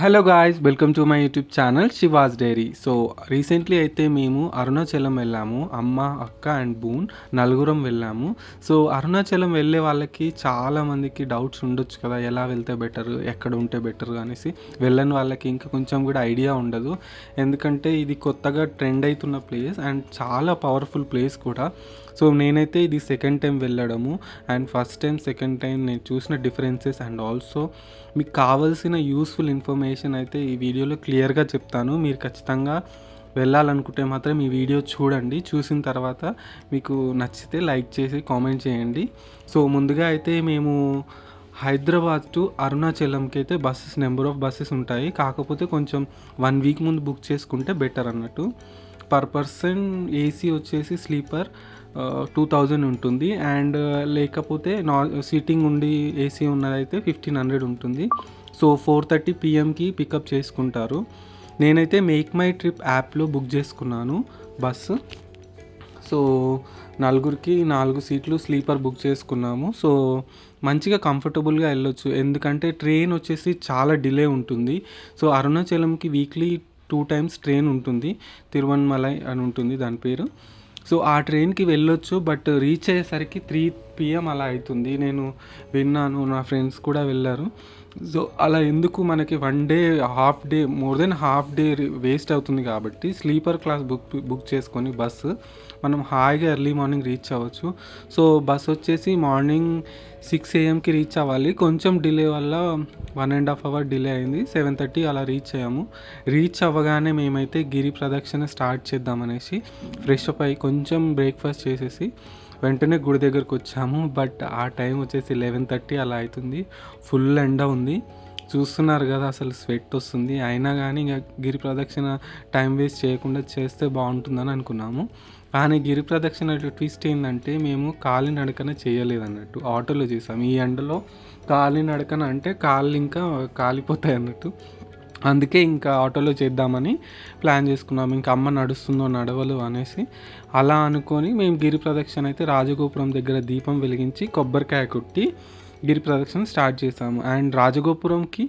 Hello guys, welcome to my YouTube channel Shiva's diary. So recently అయితే మేము అరుణాచలం వెళ్ళాము. అమ్మ, అక్క అండ్ బూన్ నలుగురం వెళ్ళాము. సో అరుణాచలం వెళ్ళే వాళ్ళకి చాలామందికి డౌట్స్ ఉండొచ్చు కదా, ఎలా వెళ్తే బెటర్, ఎక్కడ ఉంటే బెటర్ అనేసి. వెళ్ళని వాళ్ళకి ఇంకా కొంచెం కూడా ఐడియా ఉండదు, ఎందుకంటే ఇది కొత్తగా ట్రెండ్ అవుతున్న ప్లేస్ అండ్ చాలా పవర్ఫుల్ ప్లేస్ కూడా. సో నేనైతే ఇది సెకండ్ టైం వెళ్ళడము and first time second time నేను చూసిన డిఫరెన్సెస్ అండ్ ఆల్సో మీకు కావాల్సిన యూస్ఫుల్ ఇన్ఫర్మేషన్ అయితే ఈ వీడియోలో క్లియర్గా చెప్తాను. మీరు ఖచ్చితంగా వెళ్ళాలనుకుంటే మాత్రం ఈ వీడియో చూడండి. చూసిన తర్వాత మీకు నచ్చితే లైక్ చేసి కామెంట్ చేయండి. సో ముందుగా అయితే మేము హైదరాబాద్ టు అరుణాచలంకి అయితే నెంబర్ ఆఫ్ బస్సెస్ ఉంటాయి, కాకపోతే కొంచెం 1 వీక్ ముందు బుక్ చేసుకుంటే బెటర్ అన్నట్టు. పర్ పర్సన్ ఏసీ వచ్చేసి స్లీపర్ 2000 ఉంటుంది అండ్ లేకపోతే సీటింగ్ ఉండి ఏసీ ఉన్నదైతే 1500 ఉంటుంది. సో 4:30 PM పికప్ చేసుకుంటారు. నేనైతే మేక్ మై ట్రిప్ యాప్లో బుక్ చేసుకున్నాను బస్సు. సో నలుగురికి 4 సీట్లు స్లీపర్ బుక్ చేసుకున్నాము. సో మంచిగా కంఫర్టబుల్గా వెళ్ళొచ్చు, ఎందుకంటే ట్రైన్ వచ్చేసి చాలా డిలే ఉంటుంది. సో అరుణాచలంకి వీక్లీ 2 times ట్రైన్ ఉంటుంది, తిరువన్మలై అని ఉంటుంది దాని పేరు. సో ఆ ట్రైన్కి వెళ్ళొచ్చు, బట్ రీచ్ అయ్యేసరికి 3 PM అలా అవుతుంది. నేను విన్నాను, నా ఫ్రెండ్స్ కూడా వెళ్ళారు. సో అలా ఎందుకు, మనకి 1 day half day, more than half day waste అవుతుంది కాబట్టి స్లీపర్ క్లాస్ బుక్ చేసుకొని బస్సు మనం హాయిగా ఎర్లీ మార్నింగ్ రీచ్ అవ్వచ్చు. సో బస్ వచ్చేసి మార్నింగ్ 6 AM రీచ్ అవ్వాలి. కొంచెం డిలే వల్ల 1.5 hour డిలే అయింది. 7:30 అలా రీచ్ అయ్యాము. రీచ్ అవ్వగానే మేమైతే గిరి ప్రదక్షిణ స్టార్ట్ చేద్దామనేసి ఫ్రెష్ అప్ అయ్యి కొంచెం బ్రేక్ఫాస్ట్ చేసేసి వెంటనే గుడి దగ్గరకు వచ్చాము. బట్ ఆ టైం వచ్చేసి 11:30 అలా అవుతుంది. ఫుల్ ఎండ ఉంది, చూస్తున్నారు కదా, అసలు స్వెట్ వస్తుంది. అయినా కానీ ఇక గిరి ప్రదక్షిణ టైం వేస్ట్ చేయకుండా చేస్తే బాగుంటుందని అనుకున్నాము. కానీ గిరి ప్రదక్షిణ ట్విస్ట్ ఏంటంటే మేము కాలినడకన చేయలేదు అన్నట్టు, ఆటోలో చేసాము. ఈ ఎండలో కాలినడకన అంటే కాళ్ళు ఇంకా కాలిపోతాయి అన్నట్టు, అందుకే ఇంకా ఆటోలో చేద్దామని ప్లాన్ చేసుకున్నాము. ఇంకా అమ్మ నడుస్తుందో నడవలు అనేసి అలా అనుకొని మేము గిరి ప్రదక్షిణ అయితే రాజగోపురం దగ్గర దీపం వెలిగించి కొబ్బరికాయ కొట్టి గిరి ప్రదక్షిణ స్టార్ట్ చేసాము. అండ్ రాజగోపురంకి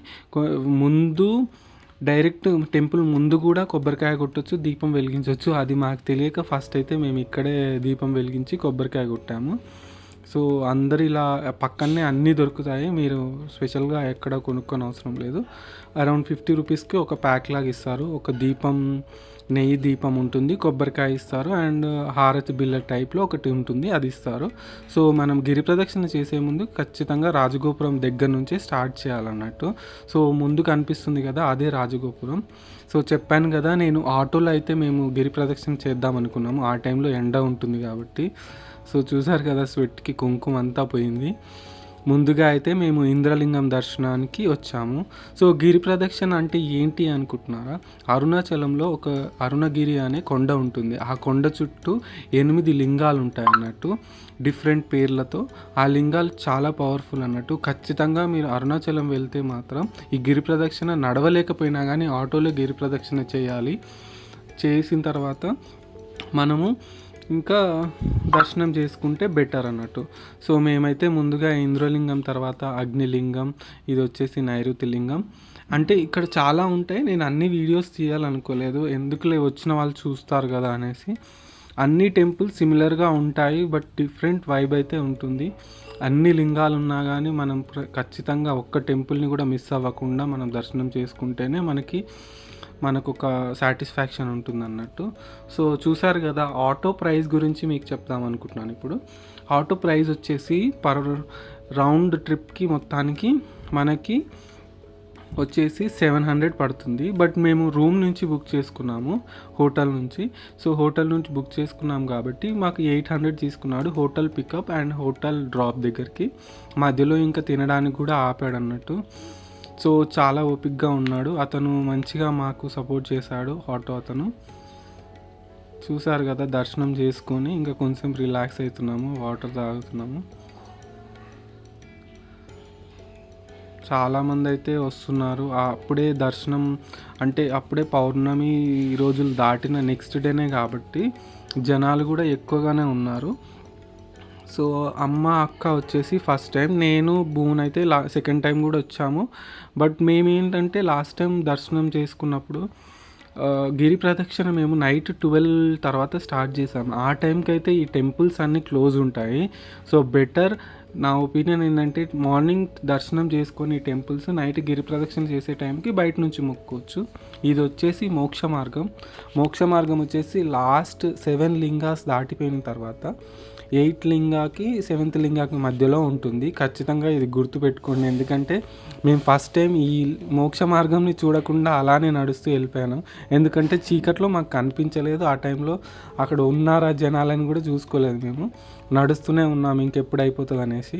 ముందు డైరెక్ట్ టెంపుల్ ముందు కూడా కొబ్బరికాయ కొట్టచ్చు, దీపం వెలిగించవచ్చు. అది మాకు తెలియక ఫస్ట్ అయితే మేము ఇక్కడే దీపం వెలిగించి కొబ్బరికాయ కొట్టాము. సో అందరు ఇలా పక్కనే అన్నీ దొరుకుతాయి, మీరు స్పెషల్గా ఎక్కడ కొనుక్కొని అవసరం లేదు. అరౌండ్ 50 రూపీస్కి ఒక ప్యాక్ లాగా ఇస్తారు. ఒక దీపం, నెయ్యి దీపం ఉంటుంది, కొబ్బరికాయ ఇస్తారు అండ్ హారతి బిల్ల టైప్లో ఒకటి ఉంటుంది, అది ఇస్తారు. సో మనం గిరి ప్రదక్షిణ చేసే ముందు ఖచ్చితంగా రాజగోపురం దగ్గర నుంచే స్టార్ట్ చేయాలన్నట్టు. సో ముందు కనిపిస్తుంది కదా, అదే రాజగోపురం. సో చెప్పాను కదా, నేను ఆటోలో అయితే మేము గిరి ప్రదక్షిణ చేద్దాం అనుకున్నాము. ఆ టైంలో ఎండ ఉంటుంది కాబట్టి. సో చూసారు కదా, స్వెట్కి కుంకుమ అంతా పోయింది. ముందుగా అయితే మేము ఇంద్రలింగం దర్శనానికి వచ్చాము. సో గిరి ప్రదక్షిణ అంటే ఏంటి అనుకుంటున్నారా? అరుణాచలంలో ఒక అరుణగిరి అనే కొండ ఉంటుంది. ఆ కొండ చుట్టూ 8 లింగాలు ఉంటాయి అన్నట్టు, డిఫరెంట్ పేర్లతో. ఆ లింగాలు చాలా పవర్ఫుల్ అన్నట్టు. ఖచ్చితంగా మీరు అరుణాచలం వెళ్తే మాత్రం ఈ గిరి ప్రదక్షిణ నడవలేకపోయినా కానీ ఆటోలో గిరి ప్రదక్షిణ చేయాలి. చేసిన తర్వాత మనము ఇంకా దర్శనం చేసుకుంటే బెటర్ అన్నట్టు. సో మేమైతే ముందుగా ఇంద్రలింగం, తర్వాత అగ్నిలింగం, ఇది వచ్చేసి నైరుతి లింగం. అంటే ఇక్కడ చాలా ఉంటాయి, నేను అన్ని వీడియోస్ తీయాలనుకోలేదు, ఎందుకులే వచ్చిన వాళ్ళు చూస్తారు కదా అనేసి. అన్ని టెంపుల్స్ సిమిలర్గా ఉంటాయి, బట్ డిఫరెంట్ వైబ్ అయితే ఉంటుంది. అన్ని లింగాలు ఉన్నా కానీ మనం ఖచ్చితంగా ఒక్క టెంపుల్ని కూడా మిస్ అవ్వకుండా మనం దర్శనం చేసుకుంటేనే మనకు ఒక సాటిస్ఫాక్షన్ ఉంటుంది అన్నట్టు. సో చూసారు కదా, ఆటో ప్రైస్ గురించి మీకు చెప్దాం అనుకుంటున్నాను ఇప్పుడు. ఆటో ప్రైస్ వచ్చేసి పర్ రౌండ్ ట్రిప్కి మొత్తానికి మనకి వచ్చేసి 700 పడుతుంది. బట్ మేము రూమ్ నుంచి బుక్ చేసుకున్నాము, హోటల్ నుంచి. సో హోటల్ నుంచి బుక్ చేసుకున్నాం కాబట్టి మాకు 800 తీసుకున్నాడు hotel pickup and hotel drop దగ్గరికి. మధ్యలో ఇంకా తినడానికి కూడా ఆపాడు అన్నట్టు. సో చాలా ఓపిక్గా ఉన్నాడు అతను, మంచిగా మాకు సపోర్ట్ చేశాడు ఆటో అతను. చూసారు కదా, దర్శనం చేసుకొని ఇంకా కొంచెం రిలాక్స్ అవుతున్నాము, వాటర్ తాగుతున్నాము. చాలామంది అయితే వస్తున్నారు. అప్పుడే దర్శనం అంటే అప్పుడే పౌర్ణమి రోజులు దాటిన నెక్స్ట్ డేనే కాబట్టి జనాలు కూడా ఎక్కువగానే ఉన్నారు. సో అమ్మ, అక్క వచ్చేసి ఫస్ట్ టైం. నేను, బూన్ అయితే సెకండ్ టైం కూడా వచ్చాము. బట్ మేమేంటంటే లాస్ట్ టైం దర్శనం చేసుకున్నప్పుడు గిరి ప్రదక్షిణ మేము నైట్ 12 తర్వాత స్టార్ట్ చేసాము. ఆ టైంకి అయితే ఈ టెంపుల్స్ అన్నీ క్లోజ్ ఉంటాయి. సో బెటర్, నా ఒపీనియన్ ఏంటంటే మార్నింగ్ దర్శనం చేసుకొని ఈ టెంపుల్స్ నైట్ గిరి ప్రదక్షిణ చేసే టైంకి బయట నుంచి మొక్కుకోవచ్చు. ఇది వచ్చేసి మోక్ష మార్గం. మోక్ష మార్గం వచ్చేసి లాస్ట్ 7 లింగాస్ దాటిపోయిన తర్వాత 8 లింగాకి 7th లింగాకి మధ్యలో ఉంటుంది. ఖచ్చితంగా ఇది గుర్తుపెట్టుకోండి. ఎందుకంటే మేము ఫస్ట్ టైం ఈ మోక్ష మార్గంని చూడకుండా అలానే నడుస్తూ వెళ్ళిపోయాను. ఎందుకంటే చీకట్లో మాకు కనిపించలేదు. ఆ టైంలో అక్కడ ఉన్నారా జనాలని కూడా చూసుకోలేదు. మేము నడుస్తూనే ఉన్నాము ఇంకెప్పుడు అయిపోతుంది అనేసి.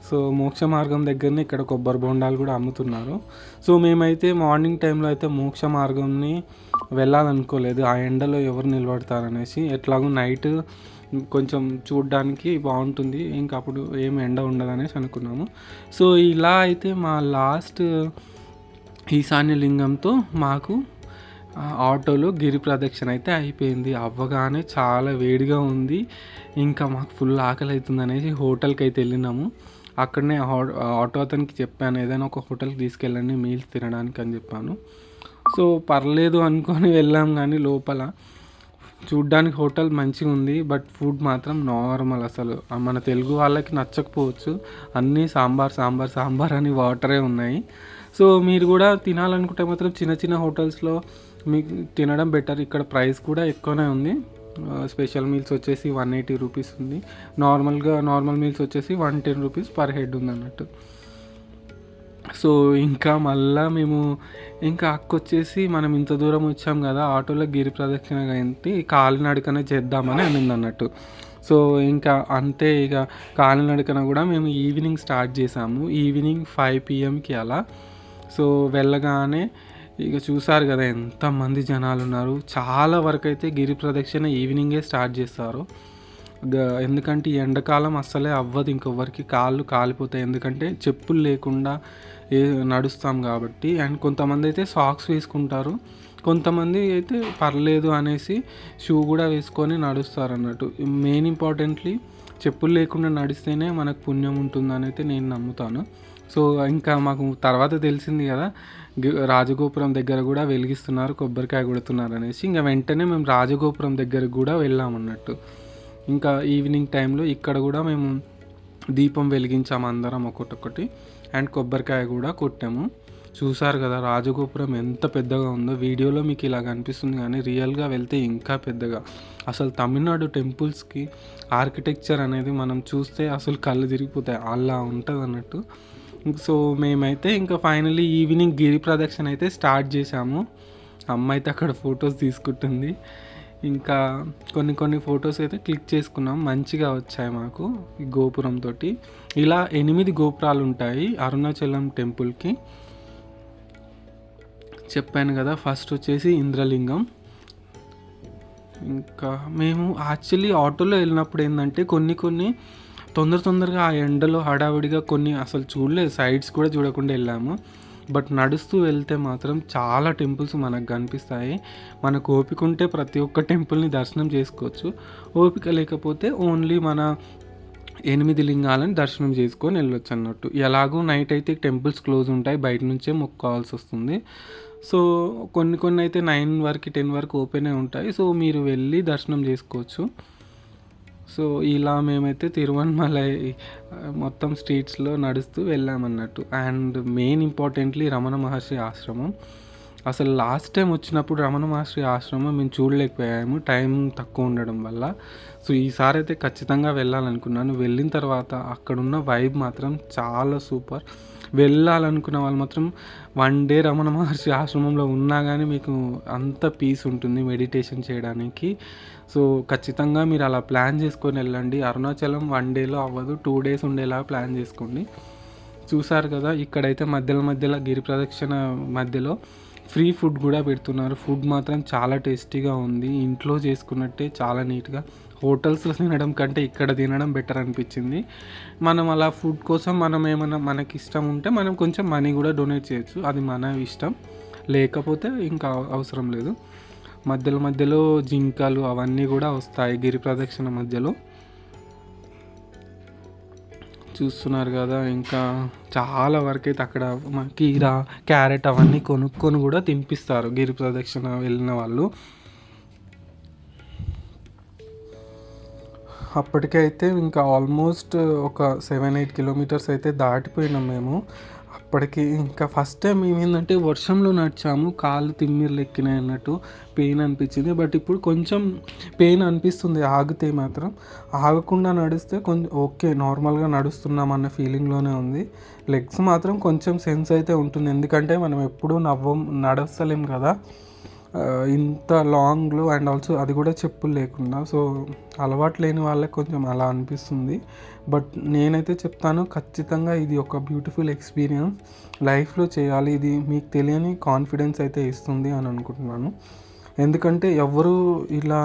సో మోక్ష మార్గం దగ్గరనే ఇక్కడ కొబ్బరి బొండాలు కూడా అమ్ముతున్నారు. సో మేమైతే మార్నింగ్ టైంలో అయితే మోక్ష మార్గంని వెళ్ళాలనుకోలేదు. ఆ ఎండలో ఎవరు నిలబడతారనేసి. ఎట్లాగో నైట్ కొంచెం చూడ్డానికి బాగుంటుంది, ఇంకా అప్పుడు ఏం ఎండ ఉండదు అనేసి అనుకున్నాము. సో ఇలా అయితే మా లాస్ట్ ఈశాన్య లింగంతో మాకు ఆటోలో గిరి ప్రదక్షిణ అయితే అయిపోయింది. అవ్వగానే చాలా వేడిగా ఉంది, ఇంకా మాకు ఫుల్ ఆకలి అవుతుంది అనేసి హోటల్కి అయితే వెళ్ళినాము. అక్కడనే ఆటో అతనికి చెప్పాను, ఏదైనా ఒక హోటల్కి తీసుకెళ్ళండి మీల్స్ తినడానికి అని చెప్పాను. సో పర్లేదు అనుకొని వెళ్ళాం. కానీ లోపల చూడ్డానికి హోటల్ మంచిగా ఉంది, బట్ ఫుడ్ మాత్రం నార్మల్. అసలు మన తెలుగు వాళ్ళకి నచ్చకపోవచ్చు. అన్నీ సాంబార్ సాంబార్ సాంబార్ అని వాటరే ఉన్నాయి. సో మీరు కూడా తినాలనుకుంటే మాత్రం చిన్న చిన్న హోటల్స్లో మీకు తినడం బెటర్. ఇక్కడ ప్రైస్ కూడా ఎక్కువనే ఉంది. స్పెషల్ మీల్స్ వచ్చేసి 180 రూపీస్ ఉంది. నార్మల్ మీల్స్ వచ్చేసి 110 రూపీస్ పర్ హెడ్ ఉంది అన్నట్టు. సో ఇంకా మళ్ళీ మేము ఇంకా అక్కొచ్చేసి మనం ఇంత దూరం వచ్చాం కదా, ఆటోలో గిరి ప్రదక్షిణ ఏంటి కాలినడకనే చేద్దామని అనింది అన్నట్టు. సో ఇంకా అంతే, ఇక కాలినడకన కూడా మేము ఈవినింగ్ స్టార్ట్ చేసాము. ఈవినింగ్ 5 PM అలా. సో వెళ్ళగానే ఇక చూసారు కదా ఎంతమంది జనాలు ఉన్నారు. చాలా వరకు అయితే గిరి ప్రదక్షిణ ఈవినింగే స్టార్ట్ చేస్తారు. ఎందుకంటే ఈ ఎండాకాలం అస్సలే అవ్వదు ఇంకొవరికి, కాళ్ళు కాలిపోతాయి. ఎందుకంటే చెప్పులు లేకుండా నడుస్తాం కాబట్టి. అండ్ కొంతమంది అయితే సాక్స్ వేసుకుంటారు, కొంతమంది అయితే పర్లేదు అనేసి షూ కూడా వేసుకొని నడుస్తారు అన్నట్టు. మెయిన్ ఇంపార్టెంట్లీ చెప్పులు లేకుండా నడిస్తేనే మనకు పుణ్యం ఉంటుందని అయితే నేను నమ్ముతాను. సో ఇంకా మాకు తర్వాత తెలిసింది కదా, రాజగోపురం దగ్గర కూడా వెలిగిస్తున్నారు, కొబ్బరికాయ కొడుతున్నారు అనేసి. ఇంకా వెంటనే మేము రాజగోపురం దగ్గరకు కూడా వెళ్ళామన్నట్టు. ఇంకా ఈవినింగ్ టైంలో ఇక్కడ కూడా మేము దీపం వెలిగించాము అందరం ఒక్కొక్కటి, అండ్ కొబ్బరికాయ కూడా కొట్టాము. చూసారు కదా రాజగోపురం ఎంత పెద్దగా ఉందో. వీడియోలో మీకు ఇలా కనిపిస్తుంది కానీ రియల్గా వెళ్తే ఇంకా పెద్దగా. అసలు తమిళనాడు టెంపుల్స్కి ఆర్కిటెక్చర్ అనేది మనం చూస్తే అసలు కళ్ళు తిరిగిపోతాయి, అలా ఉంటుంది అన్నట్టు. సో మేమైతే ఇంకా ఫైనలీ ఈవినింగ్ గిరి ప్రదక్షిణ అయితే స్టార్ట్ చేసాము. అమ్మ అయితే అక్కడ ఫొటోస్ తీసుకుంటుంది. ఇంకా కొన్ని ఫొటోస్ అయితే క్లిక్ చేసుకున్నాం, మంచిగా వచ్చాయి మాకు ఈ గోపురంతో. ఇలా 8 గోపురాలు ఉంటాయి అరుణాచలం టెంపుల్కి. చెప్పాను కదా, ఫస్ట్ వచ్చేసి ఇంద్రలింగం. ఇంకా మేము యాక్చువల్లీ ఆటోలో వెళ్ళినప్పుడు ఏంటంటే కొన్ని తొందరగా ఆ ఎండలో హడావిడిగా కొన్ని అసలు చూడలేదు, సైడ్స్ కూడా చూడకుండా వెళ్ళాము. బట్ నడుస్తూ వెళ్తే మాత్రం చాలా టెంపుల్స్ మనకు కనిపిస్తాయి. మనకు ఓపిక ఉంటే ప్రతి ఒక్క టెంపుల్ని దర్శనం చేసుకోవచ్చు. ఓపిక లేకపోతే ఓన్లీ మన 8 లింగాలను దర్శనం చేసుకొని వెళ్ళొచ్చు అన్నట్టు. ఎలాగో నైట్ అయితే టెంపుల్స్ క్లోజ్ ఉంటాయి, బయట నుంచే మొక్కోవాల్సి వస్తుంది. సో కొన్ని అయితే 9 వరకు 10 వరకు ఓపెనే ఉంటాయి. సో మీరు వెళ్ళి దర్శనం చేసుకోవచ్చు. సో ఇలా మేమైతే తిరువణమలై మొత్తం స్ట్రీట్స్లో నడుస్తూ వెళ్ళామన్నట్టు. And main importantly Ramana Maharshi ఆశ్రమం. అసలు లాస్ట్ టైం వచ్చినప్పుడు రమణ మహర్షి ఆశ్రమం మేము చూడలేకపోయాము, టైం తక్కువ ఉండడం వల్ల. సో ఈసారి అయితే ఖచ్చితంగా వెళ్ళాలనుకున్నాను. వెళ్ళిన తర్వాత అక్కడున్న వైబ్ మాత్రం చాలా సూపర్. వెళ్ళాలనుకున్న వాళ్ళు మాత్రం 1 డే రమణ మహర్షి ఆశ్రమంలో ఉన్నా కానీ మీకు అంత పీస్ ఉంటుంది మెడిటేషన్ చేయడానికి. సో ఖచ్చితంగా మీరు అలా ప్లాన్ చేసుకొని వెళ్ళండి. అరుణాచలం 1 డేలో అవ్వదు, 2 డేస్ ఉండేలా ప్లాన్ చేసుకోండి. చూసారు కదా, ఇక్కడైతే మధ్యలో గిరి ప్రదక్షిణ మధ్యలో ఫ్రీ ఫుడ్ కూడా పెడుతున్నారు. ఫుడ్ మాత్రం చాలా టేస్టీగా ఉంది, ఇంట్లో చేసుకున్నట్టే చాలా నీట్గా. హోటల్స్లో తినడం కంటే ఇక్కడ తినడం బెటర్ అనిపించింది. మనం అలా ఫుడ్ కోసం మనం ఏమైనా మనకి ఇష్టం ఉంటే మనం కొంచెం మనీ కూడా డొనేట్ చేయొచ్చు, అది మన ఇష్టం. లేకపోతే ఇంకా అవసరం లేదు. మధ్యలో జింకలు అవన్నీ కూడా వస్తాయి గిరి ప్రదక్షిణ మధ్యలో. చూస్తున్నారు కదా, ఇంకా చాలా వరకు అయితే అక్కడ కీరా, క్యారెట్ అవన్నీ కొనుక్కొని కూడా తినిపిస్తారు గిరి ప్రదక్షిణ వెళ్ళిన వాళ్ళు. అప్పటికైతే ఇంకా ఆల్మోస్ట్ ఒక 7-8 కిలోమీటర్స్ అయితే దాటిపోయినాం మేము. అప్పటికి ఇంకా ఫస్ట్ టైం ఏమైందంటే వర్షంలో నడిచాము, కాళ్ళు తిమ్మిర్లు ఎక్కినాయి అన్నట్టు పెయిన్ అనిపించింది. బట్ ఇప్పుడు కొంచెం పెయిన్ అనిపిస్తుంది ఆగితే మాత్రం. ఆగకుండా నడిస్తే కొంచెం ఓకే, నార్మల్గా నడుస్తున్నాం అన్న ఫీలింగ్లోనే ఉంది. లెగ్స్ మాత్రం కొంచెం సెన్స్ అయితే ఉంటుంది, ఎందుకంటే మనం ఎప్పుడూ నడస్తలేం కదా ఇంత లాంగ్లో, అండ్ ఆల్సో అది కూడా చెప్పులు లేకుండా. సో అలవాటు లేని వాళ్ళకి కొంచెం అలా అనిపిస్తుంది. బట్ నేనైతే చెప్తాను, ఖచ్చితంగా ఇది ఒక బ్యూటిఫుల్ ఎక్స్పీరియన్స్, లైఫ్లో చేయాలి. ఇది మీకు తెలియని కాన్ఫిడెన్స్ అయితే ఇస్తుంది అని అనుకుంటున్నాను. ఎందుకంటే ఎవరు ఇలా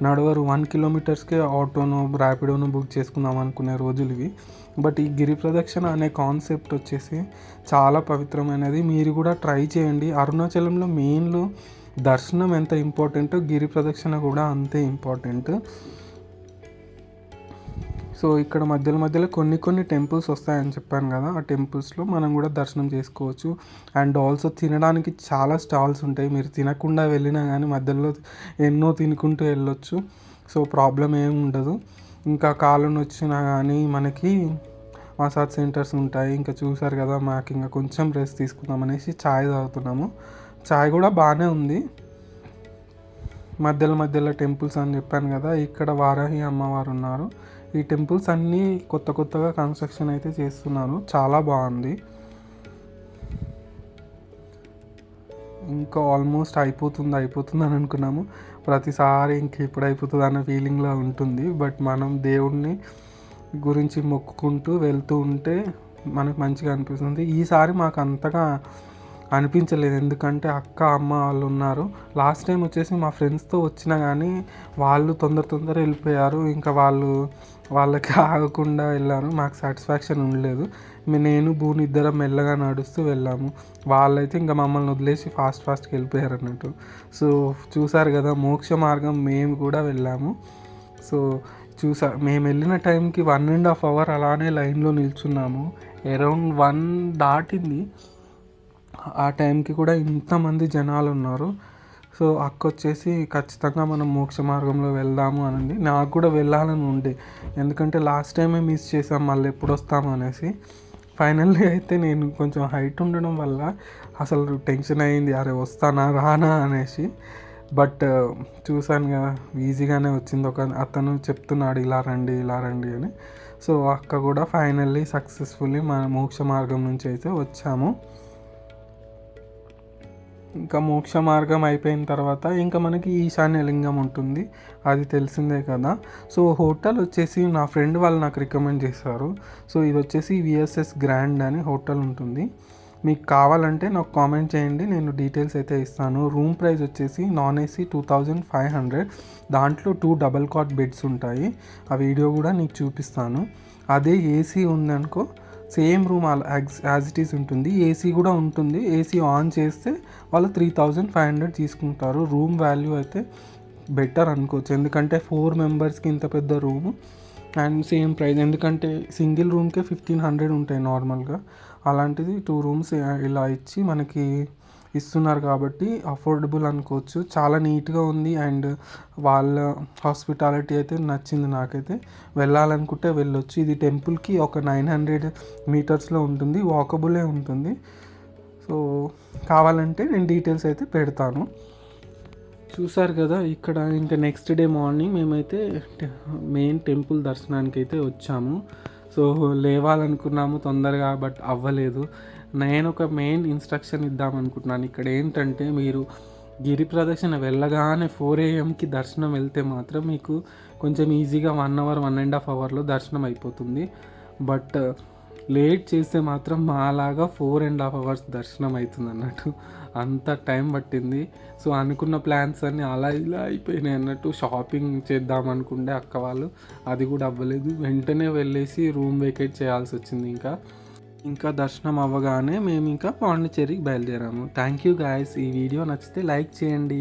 నడవరు, 1 కిలోమీటర్స్కే ఆటోనో ర్యాపిడోనో బుక్ చేసుకుందాం అనుకునే రోజులు ఇవి. బట్ ఈ గిరి ప్రదక్షిణ అనే కాన్సెప్ట్ వచ్చేసి చాలా పవిత్రమైనది. మీరు కూడా ట్రై చేయండి. అరుణాచలంలో మెయిన్లో దర్శనం ఎంత ఇంపార్టెంటో గిరి ప్రదక్షిణ కూడా అంతే ఇంపార్టెంట్. సో ఇక్కడ మధ్యలో కొన్ని టెంపుల్స్ వస్తాయని చెప్పాను కదా, ఆ టెంపుల్స్లో మనం కూడా దర్శనం చేసుకోవచ్చు. అండ్ ఆల్సో తినడానికి చాలా స్టాల్స్ ఉంటాయి, మీరు తినకుండా వెళ్ళినా కానీ మధ్యలో ఎన్నో తినుకుంటూ వెళ్ళొచ్చు. సో ప్రాబ్లం ఏమి ఉండదు. ఇంకా కాళ్ళు నొచ్చినా కానీ మనకి మసాజ్ సెంటర్స్ ఉంటాయి. ఇంకా చూసారు కదా, మాకు ఇంకా కొంచెం రెస్ట్ తీసుకుందాం అనేసి ఛాయ్ తాగుతున్నాము. ఛాయ్ కూడా బాగానే ఉంది. మధ్యలో టెంపుల్స్ అని చెప్పాను కదా, ఇక్కడ వారాహి అమ్మవారు ఉన్నారు. ఈ టెంపుల్స్ అన్నీ కొత్తగా కన్స్ట్రక్షన్ అయితే చేస్తున్నారు, చాలా బాగుంది. ఇంకా ఆల్మోస్ట్ అయిపోతుంది అని అనుకున్నాము. ప్రతిసారి ఇంక ఇప్పుడు అయిపోతుంది అన్న ఫీలింగ్లో ఉంటుంది. బట్ మనం దేవుడిని గురించి మొక్కుకుంటూ వెళ్తూ ఉంటే మనకు మంచిగా అనిపిస్తుంది. ఈసారి మాకు అంతగా అనిపించలేదు, ఎందుకంటే అక్క అమ్మ వాళ్ళు ఉన్నారు. లాస్ట్ టైం వచ్చేసి మా ఫ్రెండ్స్తో వచ్చినా కానీ వాళ్ళు తొందర వెళ్ళిపోయారు. ఇంకా వాళ్ళకి ఆగకుండా వెళ్ళారు, మాకు సాటిస్ఫాక్షన్ ఉండలేదు. నేను భూని ఇద్దరం మెల్లగా నడుస్తూ వెళ్ళాము, వాళ్ళైతే ఇంకా మమ్మల్ని వదిలేసి ఫాస్ట్గా వెళ్ళిపోయారు అన్నట్టు. సో చూసారు కదా, మోక్ష మార్గం మేము కూడా వెళ్ళాము. సో మేము వెళ్ళిన టైంకి 1.5 hour అలానే లైన్లో నిల్చున్నాము. అరౌండ్ 1 దాటింది, ఆ టైంకి కూడా ఇంతమంది జనాలు ఉన్నారు. సో అక్క వచ్చేసి ఖచ్చితంగా మనం మోక్ష మార్గంలో వెళ్దాము అనండి. నాకు కూడా వెళ్ళాలని ఉండే, ఎందుకంటే లాస్ట్ టైమే మిస్ చేసాం, మళ్ళీ ఎప్పుడు వస్తాము అనేసి. ఫైనల్లీ అయితే నేను కొంచెం హైట్ ఉండడం వల్ల అసలు టెన్షన్ అయింది, అరే వస్తానా రానా అనేసి. బట్ చూసాను కదా, ఈజీగానే వచ్చింది. అతను చెప్తున్నాడు ఇలా రండి అని. సో అక్క కూడా ఫైనల్లీ సక్సెస్ఫుల్లీ మన మోక్ష మార్గం నుంచి అయితే వచ్చాము. ఇంకా మోక్ష మార్గం అయిపోయిన తర్వాత ఇంకా మనకి ఈశాన్య లింగం ఉంటుంది, అది తెలిసిందే కదా. సో హోటల్ వచ్చేసి నా ఫ్రెండ్ వాళ్ళు నాకు రికమెండ్ చేశారు. సో ఇది వచ్చేసి విఎస్ఎస్ గ్రాండ్ అని హోటల్ ఉంటుంది. మీకు కావాలంటే నాకు కామెంట్ చేయండి, నేను డీటెయిల్స్ అయితే ఇస్తాను. రూమ్ ప్రైస్ వచ్చేసి నాన్ ఏసీ 2500, దాంట్లో 2 డబల్ కాట్ బెడ్స్ ఉంటాయి. ఆ వీడియో కూడా నీకు చూపిస్తాను. అదే ఏసీ ఉందనుకో, same room as it is ఉంటుంది, ఏసీ కూడా ఉంటుంది. ఏసీ ఆన్ చేస్తే వాళ్ళు 3500 తీసుకుంటారు. రూమ్ వాల్యూ అయితే బెటర్ అనుకోవచ్చు, ఎందుకంటే 4 మెంబర్స్కి ఇంత పెద్ద రూము అండ్ సేమ్ ప్రైస్. ఎందుకంటే సింగిల్ రూమ్కే 1500 ఉంటాయి నార్మల్గా, అలాంటిది 2 రూమ్స్ ఇలా ఇచ్చి మనకి ఇస్తున్నారు కాబట్టి అఫోర్డబుల్ అనుకోవచ్చు. చాలా నీట్గా ఉంది అండ్ వాళ్ళ హాస్పిటాలిటీ అయితే నచ్చింది నాకైతే. వెళ్ళాలనుకుంటే వెళ్ళొచ్చు. ఇది టెంపుల్కి ఒక 900 మీటర్స్లో ఉంటుంది, వాకబులే ఉంటుంది. సో కావాలంటే నేను డీటెయిల్స్ అయితే పెడతాను. చూసారు కదా, ఇక్కడ ఇంకా నెక్స్ట్ డే మార్నింగ్ మేమైతే మెయిన్ టెంపుల్ దర్శనానికి అయితే వచ్చాము. సో లేవాలనుకున్నాము తొందరగా, బట్ అవ్వలేదు. నేను ఒక మెయిన్ ఇన్స్ట్రక్షన్ ఇద్దామనుకుంటున్నాను. ఇక్కడ ఏంటంటే, మీరు గిరి ప్రదక్షిణ వెళ్ళగానే 4 AM దర్శనం వెళ్తే మాత్రం మీకు కొంచెం ఈజీగా 1 hour 1.5 hourలో దర్శనం అయిపోతుంది. బట్ లేట్ చేస్తే మాత్రం మాలాగా 4.5 hours దర్శనం అవుతుంది అన్నట్టు, అంత టైం పట్టింది. సో అనుకున్న ప్లాన్స్ అన్నీ అలా ఇలా అయిపోయినాయి అన్నట్టు. షాపింగ్ చేద్దాం అనుకుంటే అక్క వాళ్ళు, అది కూడా అవ్వలేదు. వెంటనే వెళ్ళేసి రూమ్ వేకేట్ చేయాల్సి వచ్చింది. ఇంకా దర్శనం అవ్వగానే మేము ఇంకా పాండిచ్చేరికి బయలుదేరాము. Thank you guys. ఈ వీడియో నచ్చితే లైక్ చేయండి.